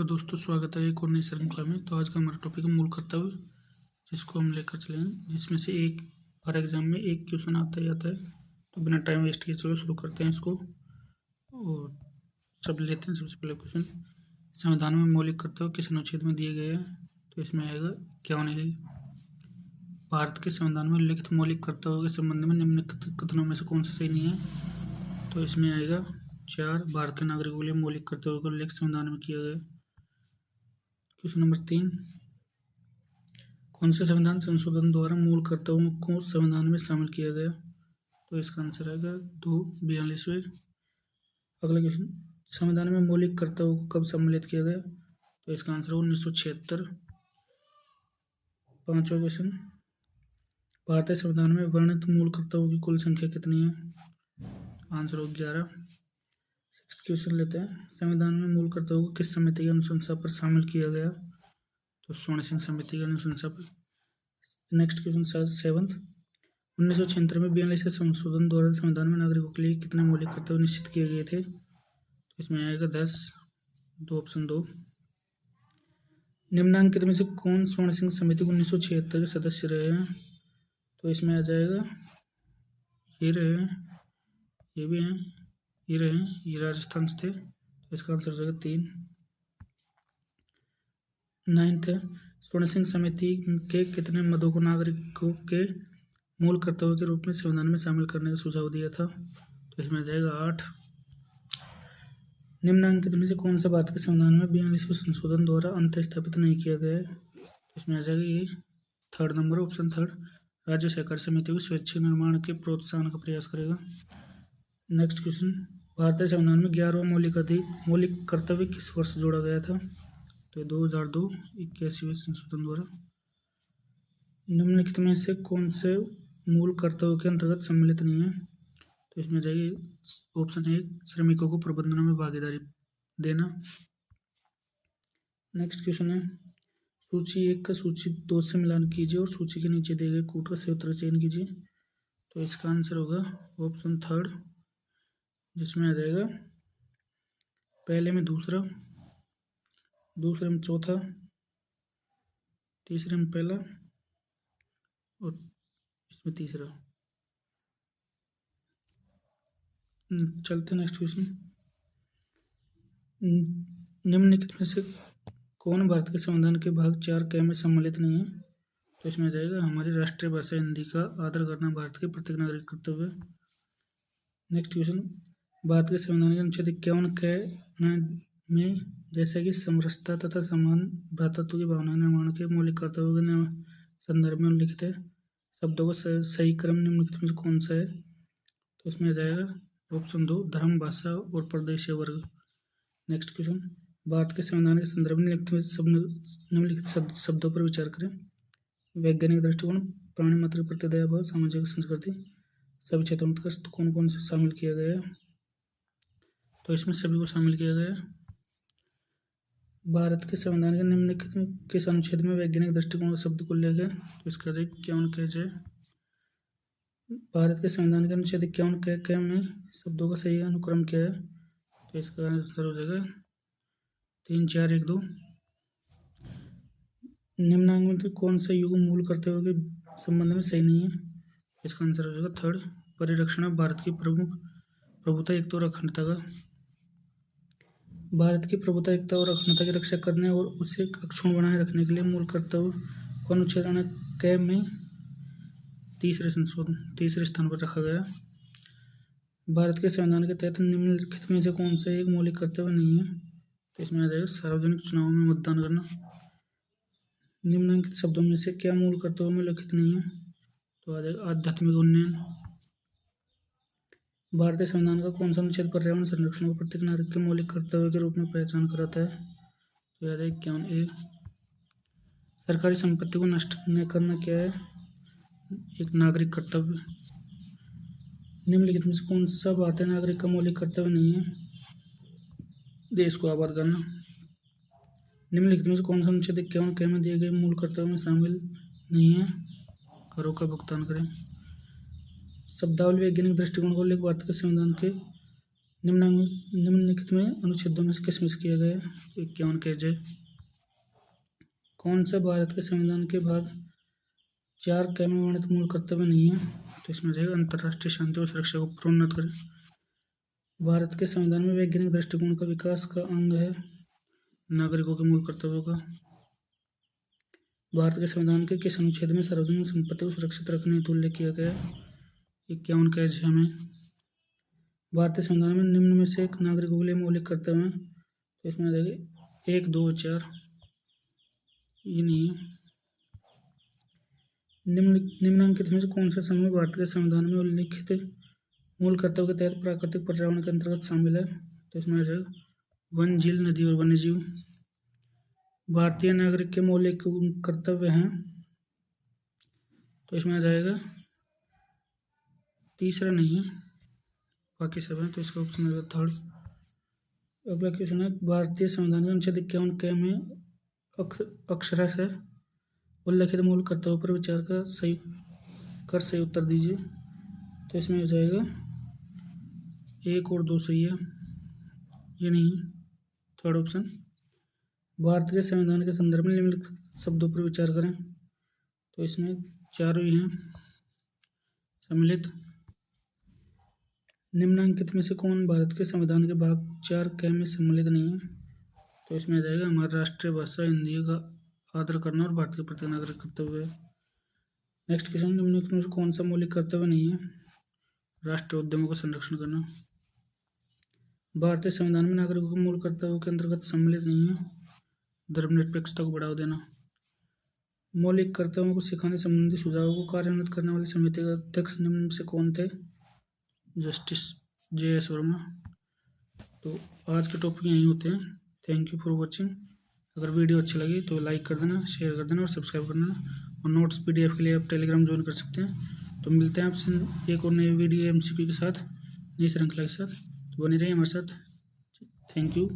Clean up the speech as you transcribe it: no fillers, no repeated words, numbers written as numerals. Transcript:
तो दोस्तों स्वागत है एक और नई श्रृंखला में। तो आज का हमारा टॉपिक है मूल कर्तव्य, जिसको हम लेकर चलेंगे, जिसमें से एक हर एग्जाम में एक क्वेश्चन आता ही आता है। तो बिना टाइम वेस्ट किए चलो शुरू करते हैं इसको। और सब लेते हैं। सबसे पहले क्वेश्चन, संविधान में मौलिक कर्तव्य किस अनुच्छेद में दिए गए हैं? तो इसमें आएगा 51। भारत के संविधान में उल्लिखित मौलिक कर्तव्यों के संबंध में निम्नलिखित कथनों में से कौन सा सही नहीं है? तो इसमें आएगा 4, भारत के नागरिकों के लिए मौलिक कर्तव्यों का उल्लेख संविधान में किया गया। क्वेश्चन नंबर 3, कौन से संविधान संशोधन द्वारा मूल कर्तव्यों को संविधान में शामिल किया गया? तो इसका आंसर आएगा 42। अगला क्वेश्चन, संविधान में मौलिक कर्तव्यों को कब सम्मिलित किया गया? तो इसका आंसर 1976। 5वां क्वेश्चन, भारतीय संविधान में वर्णित मूल कर्तव्यों की कुल संख्या कितनी है? आंसर हो 11। 6 क्वेश्चन लेते हैं, संविधान में मूल कर्तव्यों को किस समिति की अनुशंसा पर शामिल किया गया? तो स्वर्ण सिंह समिति की अनुशंसा पर। नेक्स्ट क्वेश्चन 7, 1976 में 42 के संशोधन द्वारा संविधान में नागरिकों के लिए कितने मौलिक कर्तव्य निश्चित किए गए थे? तो इसमें आएगा 10। 2 ऑप्शन 2। निम्नांकित में से कौन स्वर्ण सिंह समिति 1976 के सदस्य रहे हैं? तो इसमें आ जाएगा ये रहे हैं, ये भी हैं, ये रहे हैं, ये राजस्थान से थे। तो इसका आंसर हो जाएगा 3। 9th है, स्वर्ण सिंह समिति के कितने मदों को नागरिकों के मूल कर्तव्य के रूप में संविधान में शामिल करने का सुझाव दिया था? तो इसमें आ जाएगा 8। निम्नांकित में से कौन सा भारत के संविधान में 42वें संशोधन द्वारा अंत स्थापित नहीं किया गया है? तो इसमें आ जाएगा ये 3rd नंबर, ऑप्शन 3, राज्य सहकार समिति को स्वैच्छिक निर्माण के प्रोत्साहन का प्रयास करेगा। नेक्स्ट क्वेश्चन, भारतीय संविधान में 11वां मौलिक कर्तव्य किस वर्ष जोड़ा गया था? तो 2002, 81वें संशोधन द्वारा। निम्नलिखित में से कौन से मूल कर्तव्यों के अंतर्गत सम्मिलित नहीं है? तो इसमें जाइए ऑप्शन 1, श्रमिकों को प्रबंधन में भागीदारी देना। नेक्स्ट क्वेश्चन है, सूची 1 का सूची 2 से मिलान कीजिए और सूची के नीचे दिए गए कूट का सही उत्तर चयन कीजिए। तो इसका आंसर होगा ऑप्शन 3, जिसमें आ जाएगा पहले में दूसरा, दूसरे में चौथा, तीसरे में पहला और इसमें तीसरा। चलते नेक्स्ट क्वेश्चन, निम्नलिखित में से कौन भारत के संविधान के भाग 4 क में सम्मिलित नहीं है? तो इसमें आ जाएगा हमारी राष्ट्रीय भाषा हिंदी का आदर करना भारत के प्रत्येक नागरिक कर्तव्य है। नेक्स्ट क्वेश्चन, भारत के संविधान के अनुच्छेद 51 क में जैसा कि समरसता तथा समान भ्रातृत्व की भावना निर्माण के मौलिक कर्तव्यों के संदर्भ में उल्लिखित है शब्दों का सही क्रम निम्नलिखित में से कौन सा है? तो इसमें आ जाएगा ऑप्शन 2, धर्म, भाषा और प्रदेशीय वर्ग। नेक्स्ट क्वेश्चन, भारत के संविधान के संदर्भ में निम्नलिखित शब्दों पर विचार करें। वैज्ञानिक दृष्टिकोण, प्राणी मात्र के प्रति दया भाव, सामाजिक संस्कृति, सभी क्षेत्रों तक कौन कौन से शामिल किया गया है? तो इसमें सभी को शामिल किया गया है। भारत के संविधान के निम्नलिखित किस अनुच्छेद में वैज्ञानिक दृष्टिकोण शब्द को लिया गया? तो इसका 51 क जाए। भारत के संविधान के अनुच्छेद 51 क में शब्दों का सही अनुक्रम क्या है? तो इसका आंसर हो जाएगा 3, 4, 1, 2। निम्नांकित में कौन सा युग मूल कर्तव्यों के संबंध में सही नहीं है? इसका आंसर हो जाएगा 3rd, परिरक्षण भारत की प्रभुता, एकता और अखंडता का। भारत की प्रभुता, एकता और अखंडता की रक्षा करने और उसे अक्षुण्ण बनाए रखने के लिए मूल कर्तव्य को अनुच्छेद क में तीसरे स्थान पर रखा गया। भारत के संविधान के तहत निम्नलिखित में से कौन सा एक मौलिक कर्तव्य नहीं है? तो इसमें आ जाएगा सार्वजनिक चुनावों में मतदान करना। निम्नलिखित शब्दों में से क्या मूल कर्तव्यों में लिखित नहीं है? तो आ जाएगा आध्यात्मिक उन्नयन। भारतीय संविधान का कौन सा अनुच्छेद पर्यावरण संरक्षण को प्रत्येक नागरिक के मौलिक कर्तव्य के रूप में पहचान कराता है? तो याद है 51A। सरकारी संपत्ति को नष्ट न करना क्या है? एक नागरिक कर्तव्य। निम्नलिखित में से कौन सा भारतीय नागरिक का मौलिक कर्तव्य नहीं है? देश को आबाद करना। निम्नलिखित में से कौन सा अनुच्छेद 51 क में दिए गए मूल कर्तव्यों में शामिल नहीं है? करों का भुगतान करें। शब्दावली वैज्ञानिक दृष्टिकोण को लेकर भारत के संविधान के निम्नलिखित में अनुच्छेदों में से किस मिस किया गया है? 51 के जय। कौन सा भारत के संविधान के भाग 4 में वर्णित मूल कर्तव्य नहीं है? तो इसमें जाएगा अंतर्राष्ट्रीय शांति और सुरक्षा को प्रोन्नत करें। भारत के संविधान में वैज्ञानिक दृष्टिकोण का विकास का अंग है नागरिकों के मूल कर्तव्यों का। भारत के संविधान के किस अनुच्छेद में सार्वजनिक संपत्ति को सुरक्षित रखने हेतु उल्लेख किया गया है? 51 का जय में। भारतीय संविधान में निम्न में से एक नागरिकों के लिए मौलिक कर्तव्य है, तो इसमें देखिए 1, 2, 4 ये नहीं है। निम्नलिखित में से कौन सा समूह भारत के संविधान में उल्लिखित मूल कर्तव्य के तहत प्राकृतिक पर्यावरण के अंतर्गत शामिल है? तो इसमें आ जाएगा वन, झील, नदी और वन्यजीव। भारतीय नागरिक के मौलिक कर्तव्य हैं, तो इसमें आ जाएगा तीसरा नहीं है, बाकी सब है, तो इसका ऑप्शन होगा थर्ड। अगला क्वेश्चन है भारतीय संविधान के अनुच्छेद 51 के में अक्षरशः उल्लिखित मूल कर्तव्यों पर विचार का सही उत्तर दीजिए। तो इसमें हो जाएगा 1 और 2 सही है, ये नहीं है, थर्ड ऑप्शन। भारत के संविधान के संदर्भ में निम्नलिखित शब्दों पर विचार करें, तो इसमें चारों ही हैं सम्मिलित। निम्नलिखित में से कौन भारत के संविधान के भाग 4 में सम्मिलित नहीं है? तो इसमें आ जाएगा हमारी राष्ट्रीय भाषा हिंदी का आदर करना और भारत के प्रति नागरिक कर्तव्य है। नेक्स्ट क्वेश्चन, निम्नलिखित में से कौन सा मौलिक कर्तव्य नहीं है? राष्ट्रीय उद्यमों का संरक्षण करना। भारतीय संविधान में नागरिकों के मूल कर्तव्यों के अंतर्गत सम्मिलित नहीं है धर्मनिरपेक्षता को बढ़ावा देना। मौलिक कर्तव्यों को सिखाने संबंधी सुझावों को कार्यान्वित करने वाली समिति का अध्यक्ष निम्न से कौन थे? Justice JS Verma. तो आज के टॉपिक यहीं होते हैं। Thank you for watching. अगर वीडियो अच्छी लगी तो लाइक कर देना, शेयर कर देना और सब्सक्राइब कर देना। और नोट्स PDF के लिए आप टेलीग्राम ज्वाइन कर सकते हैं। तो मिलते हैं आपसे एक और नई वीडियो MCQ के साथ, नई श्रृंखला के साथ। तो बने रहिए हमारे साथ। Thank you.